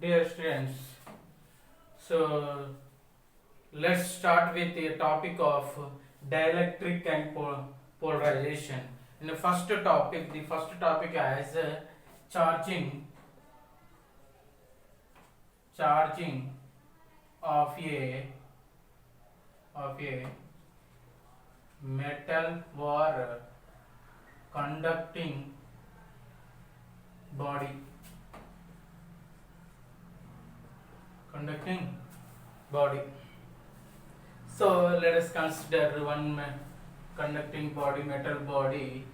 Dear students, so let's start with the topic of dielectric and polarization. In the first topic, is charging charging of a metal or conducting body. Conducting body. So let us consider one conducting body, metal body.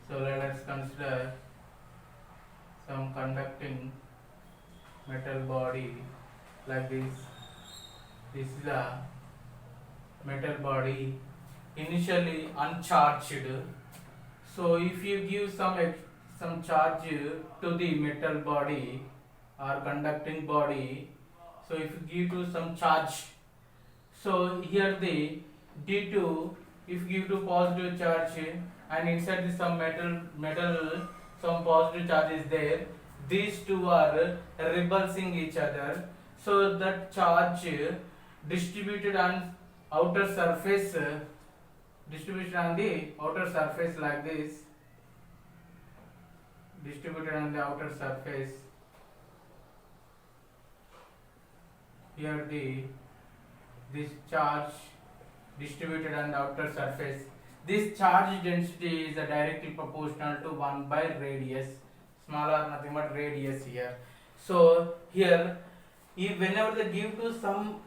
So let us consider some conducting metal body like this. This is a metal body initially uncharged. So if you give some charge to the metal body or conducting body, so if you give to some charge, so here the D2, if you give to positive charge and inside the some metal some positive charge is there, these two are repulsing each other, so that charge distributed on outer surface distributed on the outer surface like this, distributed on the outer surface. Here this charge distributed on the outer surface. This charge density is directly proportional to 1 by radius, smaller nothing but radius here. So here, if whenever they give to some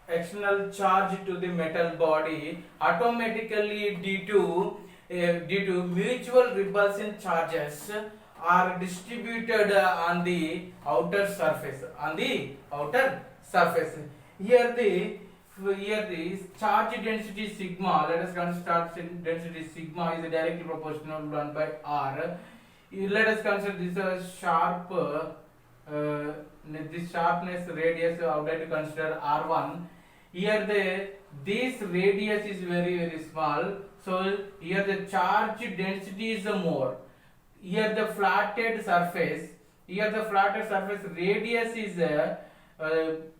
external charge to the metal body, automatically due to mutual repulsion charges are distributed on the outer surface. Here the charge density sigma, let us consider charge density sigma is directly proportional to 1 by r. Let us consider this as sharp, this sharpness radius, I would like to consider r1. Here this radius is very small, so here the charge density is more. Here the flatted surface radius is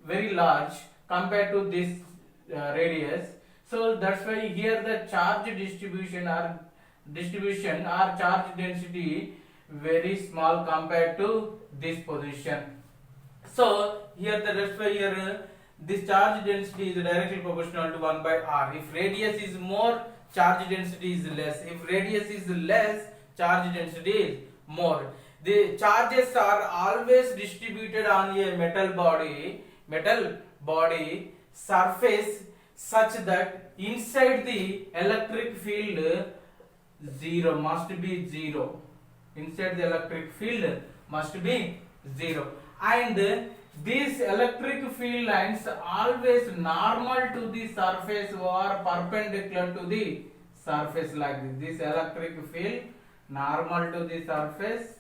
very large compared to this radius, so that's why here the charge distribution or charge density very small compared to this position. So here that's why here this charge density is directly proportional to 1 by r. If radius is more, charge density is less. If radius is less, charge density is more. The charges are always distributed on a metal body surface such that inside the electric field zero must be zero. Inside the electric field must be zero, and these electric field lines always normal to the surface or perpendicular to the surface like this. This electric field normal to the surface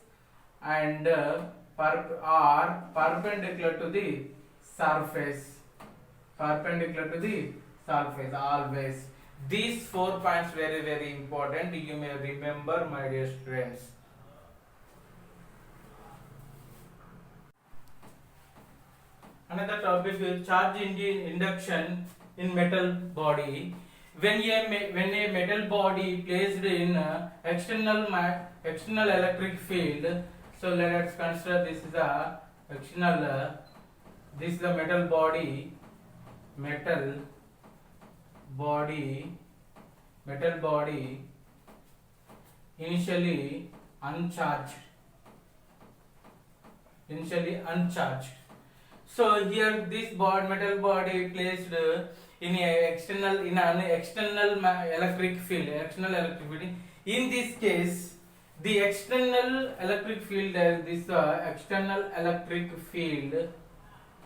and are perpendicular to the surface. Perpendicular to the surface always. These 4 points very important. You may remember, my dear students. Another topic is charge induction in metal body. When a metal body placed in external electric field, so let us consider this is a external, this is the metal body initially uncharged. So here this metal body placed in an external electric field. In this case, the external electric field, this external electric field,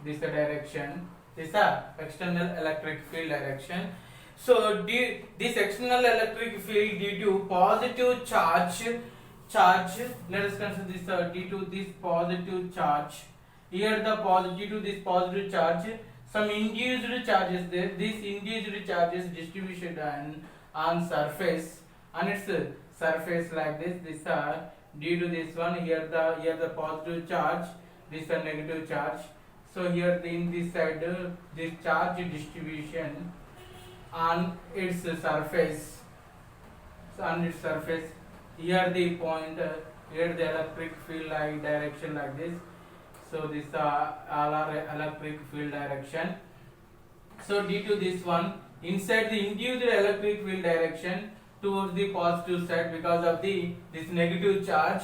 this direction, this external electric field direction. So this external electric field due to positive charge, let us consider this due to this positive charge. Here due to this positive charge, some induced charges there. This induced charges distribution on surface, on its surface like this. This are due to this one. Here the positive charge this is a negative charge. So here in this side, this charge distribution on its surface. So on its surface, here the point, here the electric field like direction like this. So this all are electric field direction. So due to this one, inside the induced electric field direction towards the positive side because of this negative charge.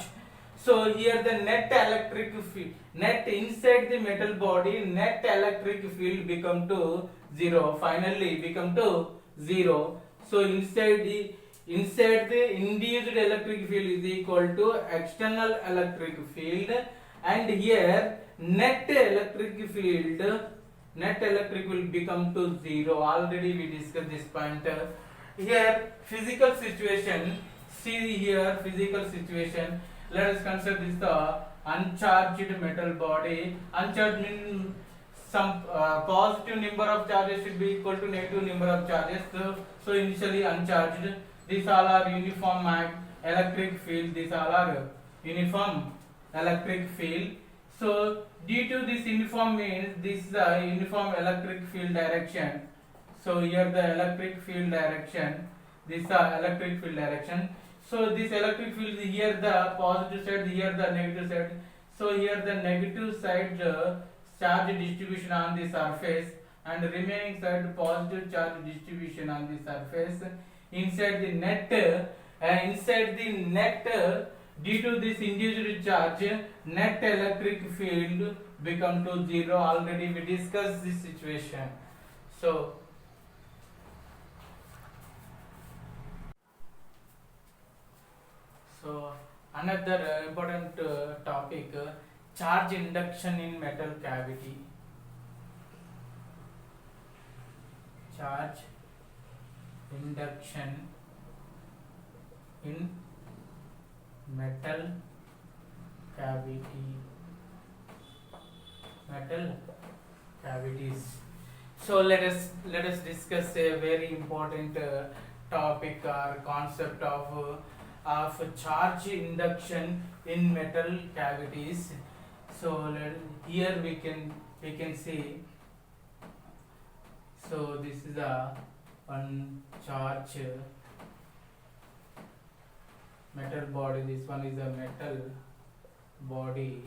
So here the net electric field, net inside the metal body, net electric field become to zero. Finally become to zero. So inside the induced electric field is equal to external electric field, and here net electric will become to zero. Already we discussed this point. Here physical situation, see here physical situation. Let us consider this the uncharged metal body. Uncharged means some positive number of charges should be equal to negative number of charges. So initially uncharged. These all are uniform electric field. These all are uniform electric field. So due to this uniform means this is the uniform electric field direction. So here the electric field direction. This is the electric field direction. So this electric field, here the positive side, here the negative side. So here the negative side charge distribution on the surface, and the remaining side positive charge distribution on the surface. Inside the net, due to this induced charge, net electric field become to zero. Already we discussed this situation. So another important topic, charge induction in metal cavity. Charge induction in metal cavities. So let us discuss a very important topic or concept of charge induction in metal cavities. So here we can see. So this is a one charge metal body. This one is a metal body.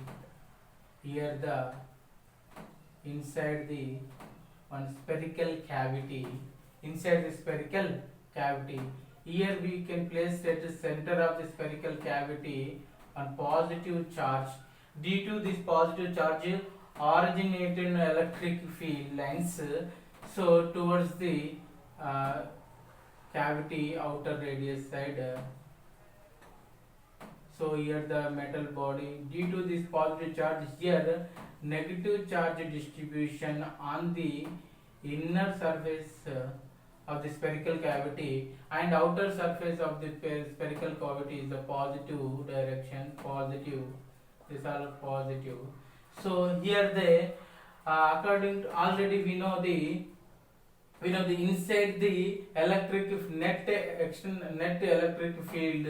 Here the inside the one spherical cavity. Inside the spherical cavity, here we can place at the center of the spherical cavity a positive charge. Due to this positive charge originated electric field lines, so towards the cavity outer radius side. So here the metal body, due to this positive charge, here negative charge distribution on the inner surface of the spherical cavity, and outer surface of the spherical cavity is the positive direction, positive. These are positive. So here the according to, already we know the inside the electric net electric field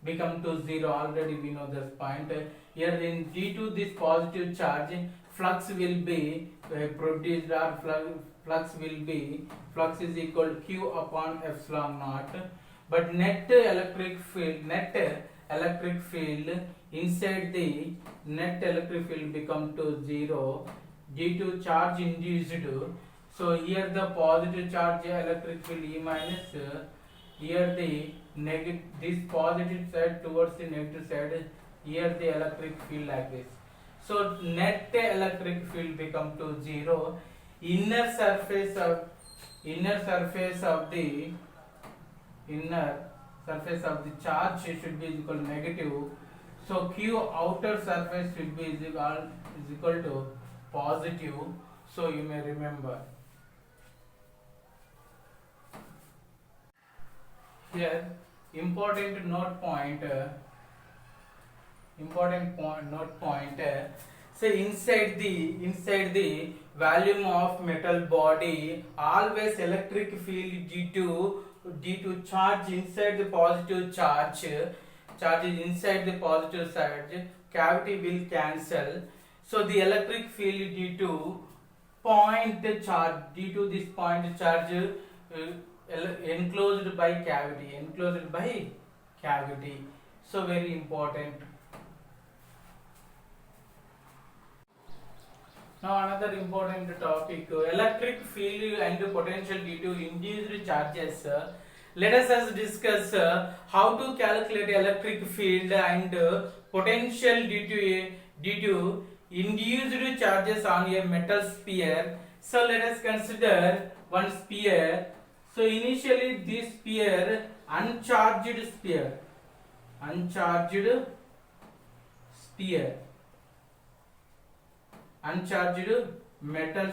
become to zero. Already we know this point. Here in due to this positive charge, flux will be produced, or flux is equal to Q upon epsilon naught. But net electric field inside the net electric field become to zero due to charge induced. So here the positive charge electric field E minus, here the negative, this positive side towards the negative side, here the electric field like this. So net electric field become to zero. Inner surface of the charge should be equal to negative. So Q outer surface should be is equal to positive. So you may remember. Here important note point. So inside the volume of metal body, always electric field due to charge inside the positive charge is inside the positive side, cavity will cancel. So the electric field due to point charge, due to this point charge enclosed by cavity. So very important. Now another important topic, electric field and potential due to induced charges. Let us discuss how to calculate electric field and potential due to induced charges on a metal sphere. So let us consider one sphere. So initially this sphere, uncharged sphere, uncharged metal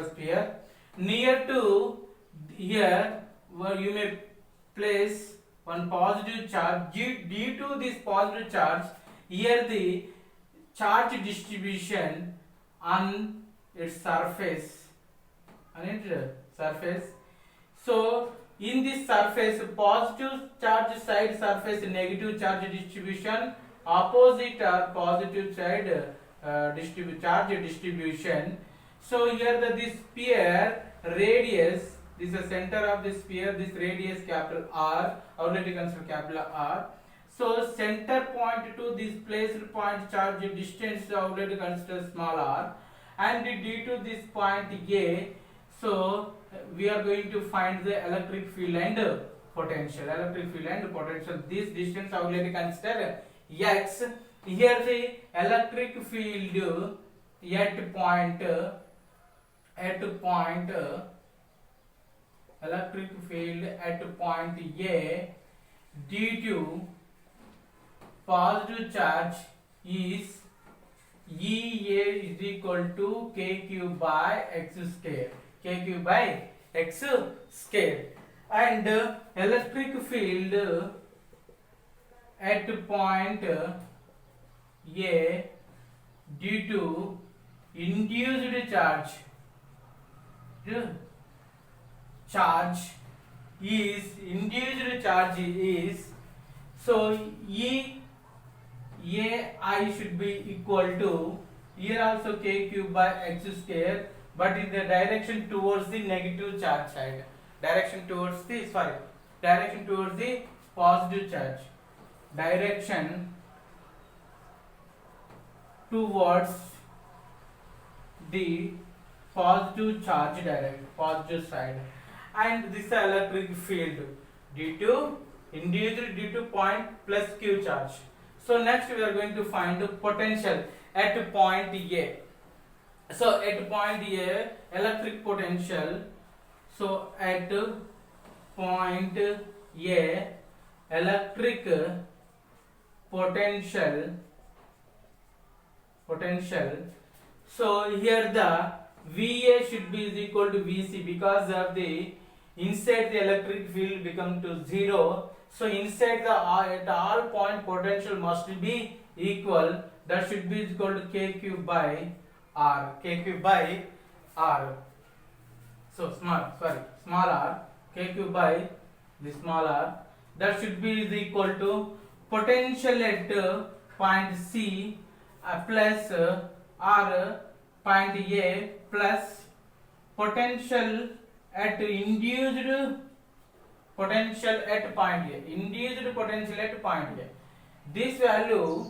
sphere, near to here where you may place one positive charge. Due to this positive charge, here the charge distribution on its surface, so in this surface, positive charge side surface, negative charge distribution, opposite or positive side charge distribution. So here this sphere radius, this is the center of the sphere, this radius capital R, already consider capital R. So center point to this placed point charge distance already consider small r, and due to this point A, so we are going to find the electric field and potential. This distance already consider x. Here the electric field at point A due to positive charge is EA is equal to KQ by X square, and electric field at point A due to induced charge is so I should be equal to, here also K cube by X square, but in the direction towards the negative charge side, direction towards the positive charge, direction towards the positive charge, positive side, and this electric field due to point plus Q charge. So next we are going to find the potential at point A. So at point A, electric potential. So at point A, electric potential. So here the VA should be is equal to VC, because of the inside the electric field become to 0. So inside the at all point potential must be equal. That should be equal to KQ by R. So small r, KQ by the small r. That should be is equal to potential at point C plus R point A plus potential at induced potential at point A. This value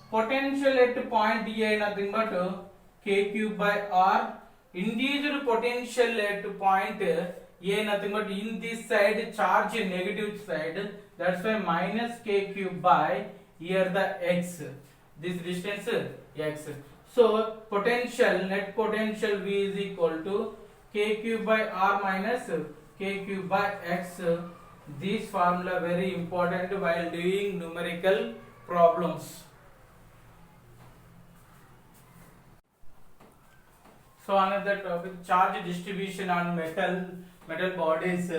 potential at point A nothing but KQ by R. Induced potential at point A nothing but in this side charge negative side. That's why minus KQ by here the X. This distance X. So potential, net potential V is equal to KQ by R minus KQ by X. This formula very important while doing numerical problems. So another topic, charge distribution on metal bodies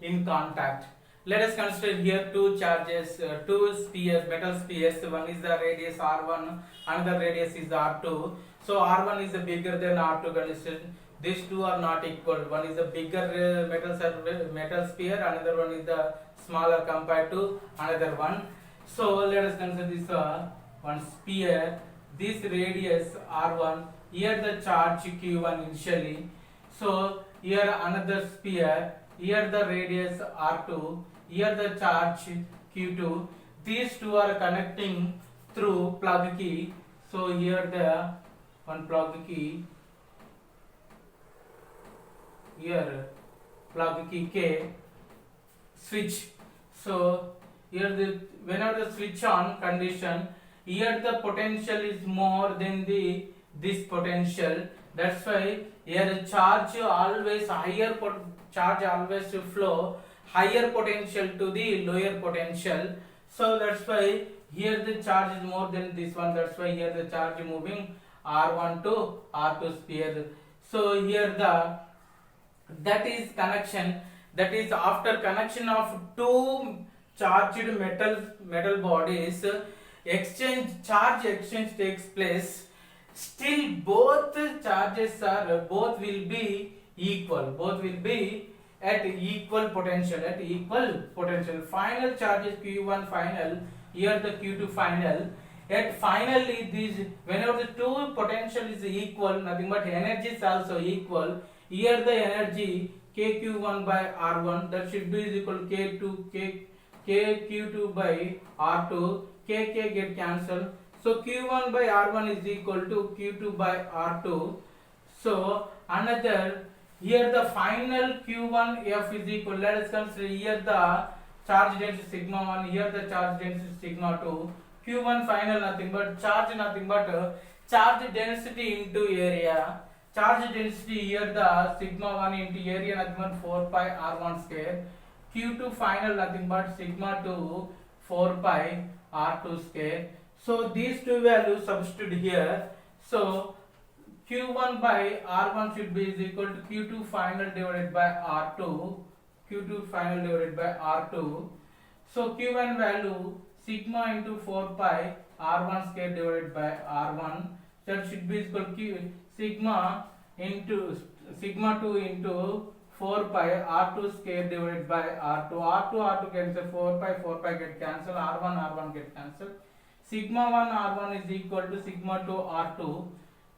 in contact. Let us consider here two charges, two spheres, metal spheres. One is the radius R1, another radius is R2. So R1 is bigger than R2 considered. These two are not equal. One is the bigger metal sphere, another one is the smaller compared to another one. So let us consider this one sphere, this radius r1, here the charge q1 initially, so here another sphere, here the radius r2, here the charge q2, these two are connecting through plug key, so here the one plug key, here plug key K, switch. So here the whenever the switch on condition, here the potential is more than the this potential. That's why here charge always higher charge always flow higher potential to the lower potential. So that's why here the charge is more than this one. That's why here the charge moving R1 to R2 sphere. So here the that is connection, that is after connection of two charged metal bodies, charge exchange takes place. Still both charges are both will be equal, both will be at equal potential, final charge is q1 final, here the q2 final. At finally these, whenever the two potential is equal, nothing but energy is also equal. Here the energy kq1 by r1, that should be is equal to kq2 by r2, kk get cancelled. So q1 by r1 is equal to q2 by r2. So another, here the final q1 f is equal, let us consider here the charge density sigma 1, here the charge density sigma 2, q1 final nothing but charge charge density into area. Charge density here the sigma 1 into area nothing but 4 pi r1 square. Q2 final nothing but sigma 2 4 pi r2 square. So these two values substitute here. So q1 by r1 should be is equal to q2 final divided by r2. q2 final divided by r2. So q1 value sigma into 4 pi r1 square divided by r1. That should be equal to sigma 2 into 4 pi r2 square divided by r2. R2 cancel, 4 pi get cancel, r1 get cancel. Sigma 1 r1 is equal to sigma 2 r2.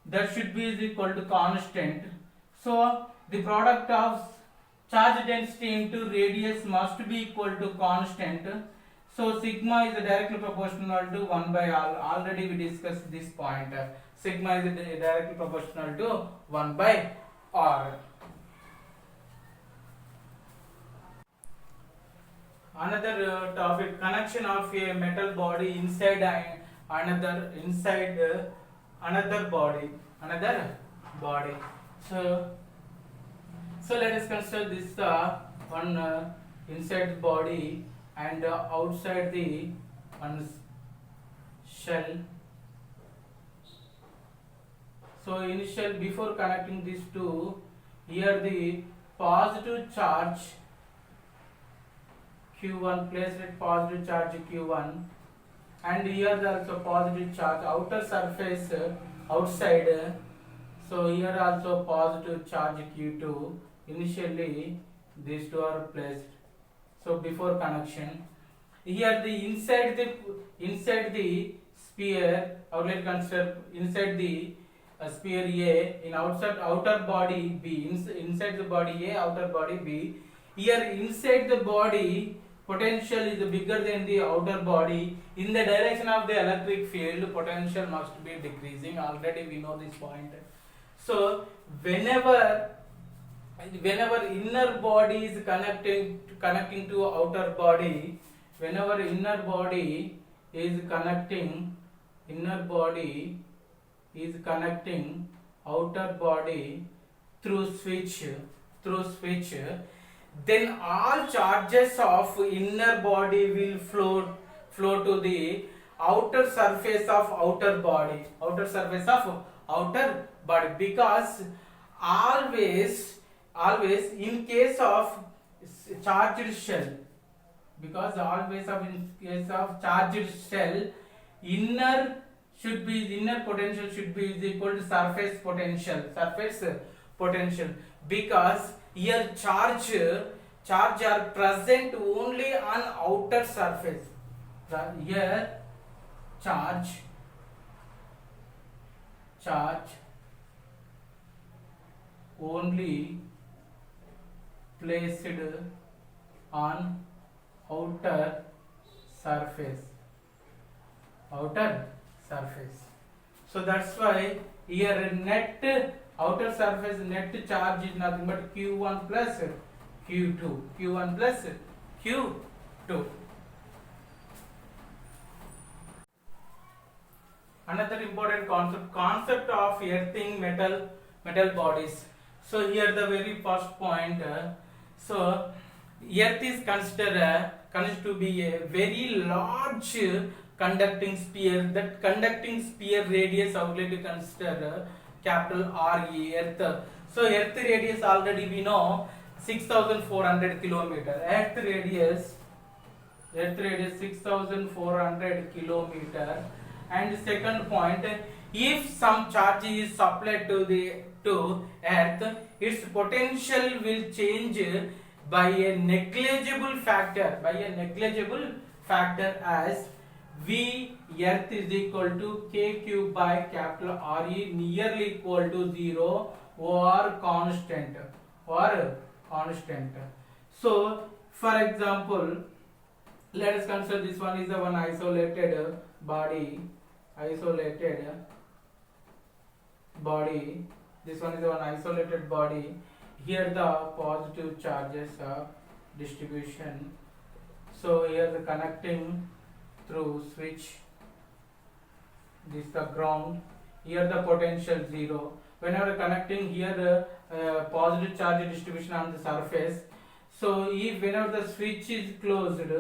That should be is equal to constant. So the product of charge density into radius must be equal to constant. So sigma is directly proportional to 1 by r. Already we discussed this point. Sigma is directly proportional to 1 by r. Another topic, connection of a metal body inside another body. So let us consider this one inside the body and outside the one shell. So initial, before connecting these two, here the positive charge q1 placed at positive charge q1, and here also positive charge outer surface outside. So here also positive charge q2. Initially these two are placed. So before connection, here the inside the sphere, or let's consider inside the sphere A, in outer body B, inside the body A, outer body B. Here inside the body potential is bigger than the outer body. In the direction of the electric field, potential must be decreasing. Already we know this point. So whenever inner body is connecting to outer body, whenever inner body is connecting outer body through switch, then all charges of inner body will flow to the outer surface of outer body, because always in case of charged shell, inner potential should be is equal to surface potential, because here charge are present only on outer surface. Here charge charge only placed on outer surface. So that's why here net outer surface net charge is nothing but q1 plus q2. q1 plus q2. Another important concept of earthing metal bodies. So here the very first point. So earth is considered to be a very large conducting sphere. That conducting sphere radius outlet considered capital RE, earth. So earth radius already we know 6400 kilometer. Earth radius 6400 kilometer. And second point, if some charge is supplied to earth, its potential will change by a negligible factor as V earth is equal to k cube by capital RE nearly equal to 0 or constant. So for example, let us consider this one is the one isolated body. This one is the one isolated body. Here the positive charges of distribution. So here the connecting through switch. This is the ground. Here the potential 0. Whenever connecting here the positive charge distribution on the surface. So if whenever the switch is closed,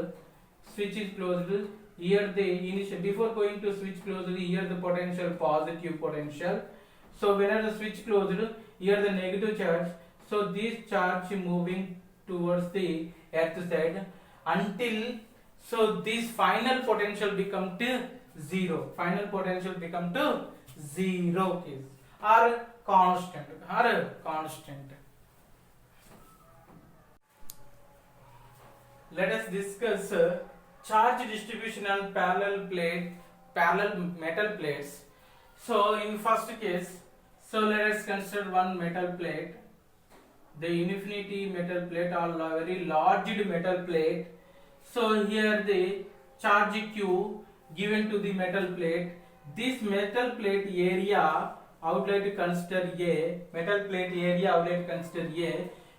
here the initial before going to switch closed, here the potential positive potential. So whenever the switch closed, here the negative charge. So this charge moving towards the earth side until so this final potential become to 0. Is or constant. Let us discuss charge distribution on parallel metal plates. So in first case, so let us consider one metal plate, the infinity metal plate or very large metal plate. So here the charge Q given to the metal plate. This metal plate area outlet consider A.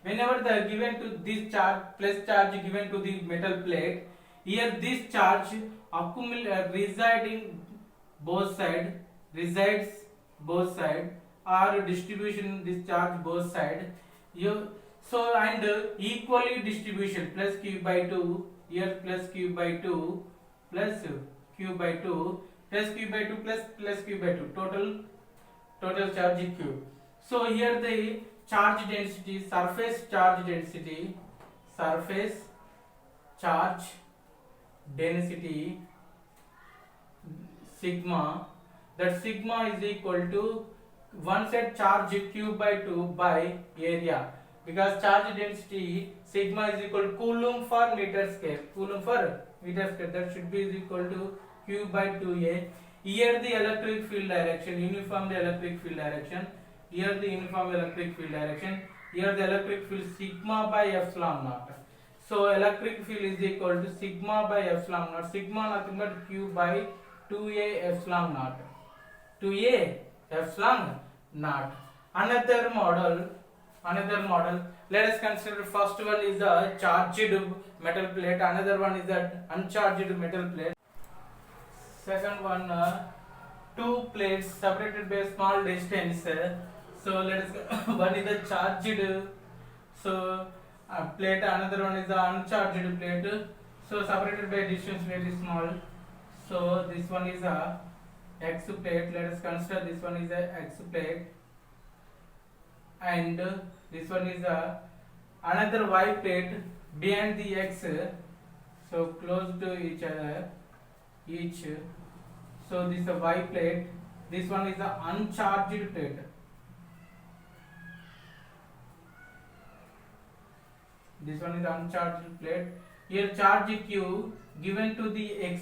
Whenever the given to this charge plus charge given to the metal plate, here this charge residing both side or distribution this charge both side. So and equally distribution plus q by 2 here plus q by 2 plus q by 2 plus q by 2 plus q by 2 total charge q. So here the charge density, surface charge density sigma, that sigma is equal to one set charge q by 2 by area, because charge density sigma is equal to coulomb for meter square, that should be is equal to q by 2a. Here the electric field direction, uniform electric field direction, here the uniform electric field direction, here the electric field sigma by epsilon naught. So electric field is equal to sigma by epsilon naught, sigma nothing but q by 2a epsilon naught, Another model, let us consider first one is a charged metal plate, another one is a uncharged metal plate. Second one, two plates separated by a small distance. So let us one is a charged plate, another one is the uncharged plate. So separated by a distance very small. So this one is a X plate. Let us consider this one is a X plate, and this one is a another Y plate behind the X. So close to each other, So this is a Y plate. This one is the uncharged plate. This one is uncharged plate. Here charge Q given to the X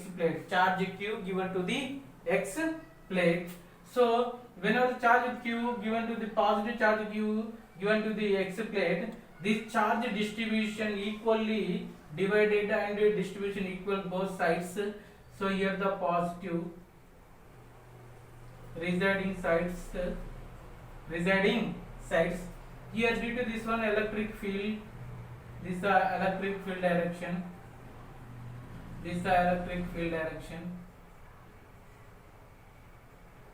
plate. So whenever the charge q given to the positive charge q given to the x plate, this charge distribution equally divided and distribution equal both sides. So here the positive residing sides, here due to this one electric field, this is the electric field direction, this is the electric field direction.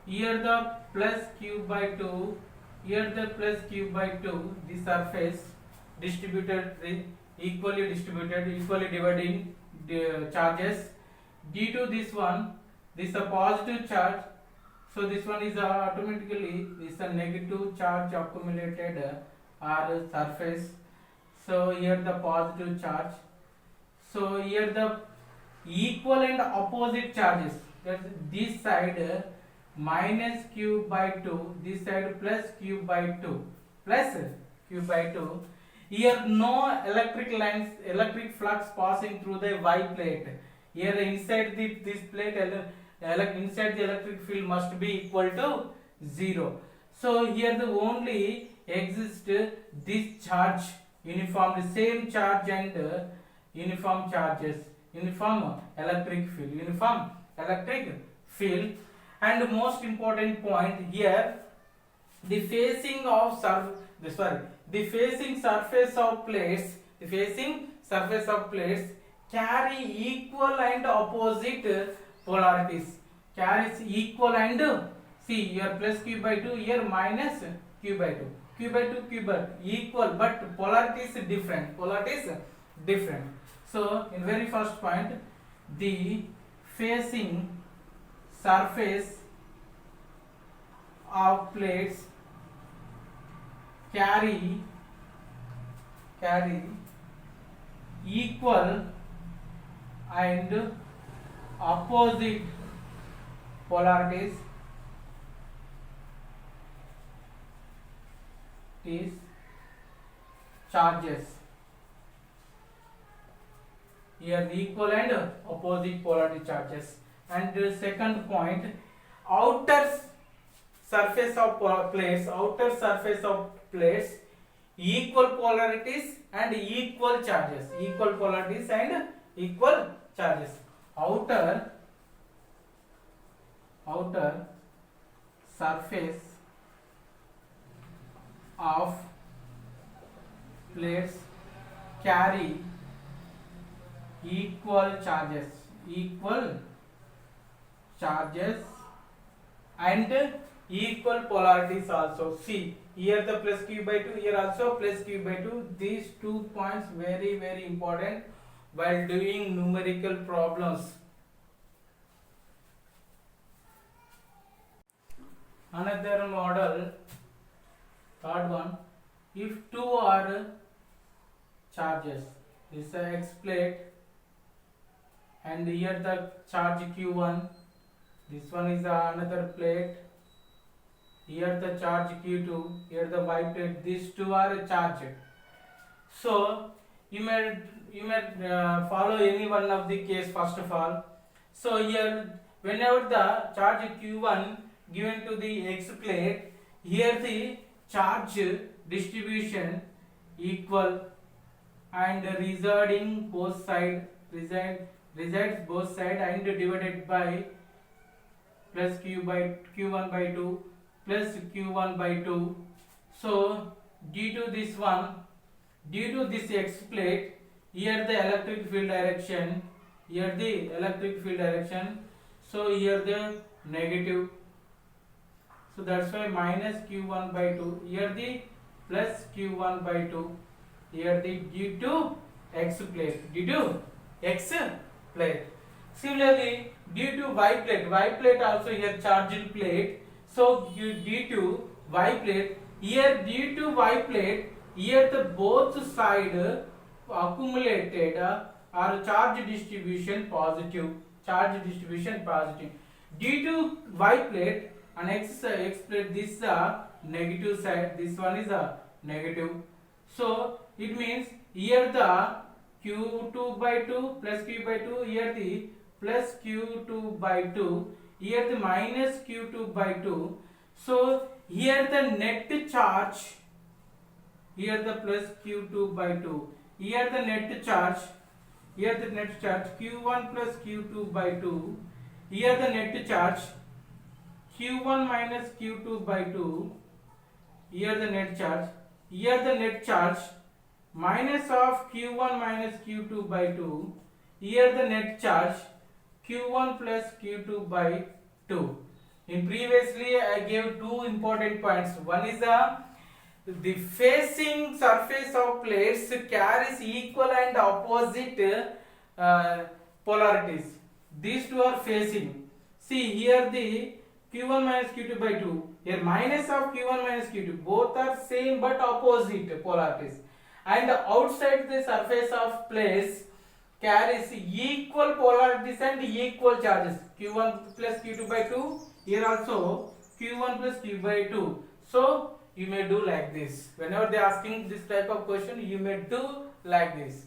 Here the plus q by 2, here the plus q by 2, the surface distributed, equally dividing the charges. Due to this one, this is a positive charge, so this one is automatically this is a negative charge accumulated or surface. So here the positive charge. So here the equal and opposite charges. That this side minus q by 2, this side plus q by 2, plus q by 2. Here no electric lines, electric flux passing through the y plate. Here inside this plate, inside the electric field must be equal to 0. So here the only exist this charge, uniform, the same charge and uniform charges, uniform electric field. And most important point here, the facing surface of plates carry equal and opposite polarities. Carries equal and, see here plus q by 2, here minus q by 2, q by 2 equal, but polarity is different. So in very first point, the facing surface of plates carry equal and opposite polarities is charges. Here the equal and opposite polarity charges. And the second point, outer surface of plates equal polarities and equal charges, outer surface of plates carry equal charges and equal polarities also. See here the plus q by 2, here also plus q by 2. These 2 points very important while doing numerical problems. Another model, third one, if two are charges, this is X plate and here the charge Q1, this one is another plate, here the charge Q2, here the Y plate, these two are charged. So you may follow any one of the case first of all. So here whenever the charge Q1 given to the X plate, here the charge distribution equal and resides both side and divided by plus q1 by 2 plus q1 by 2. So due to this X plate, here the electric field direction, so here the negative, so that's why minus q1 by 2, here the plus q1 by 2, here the due to X plate. Similarly due to Y plate also here charged plate, so due to Y plate, here the both side accumulated or charge distribution positive. Due to Y plate and X plate, this is a negative side, this one is a negative. So it means here the q2 by 2 plus q by 2, here the plus q2 by 2, here the minus q2 by 2. So here the net charge, here the plus q2 by 2, here the net charge, here the net charge q1 plus q2 by 2, here the net charge q1 minus q2 by 2, here the net charge, here the net charge minus of q1 minus q2 by 2, here the net charge q1 plus q2 by 2. In previously I gave two important points. One is the facing surface of plates carries equal and opposite polarities. These two are facing. See here the q1 minus q2 by 2. Here minus of q1 minus q2. Both are same but opposite polarities. And outside the surface of plates carries equal polarities and equal charges. q1 plus q2 by 2. Here also q1 plus q by 2. So you may do like this. Whenever they are asking this type of question, you may do like this.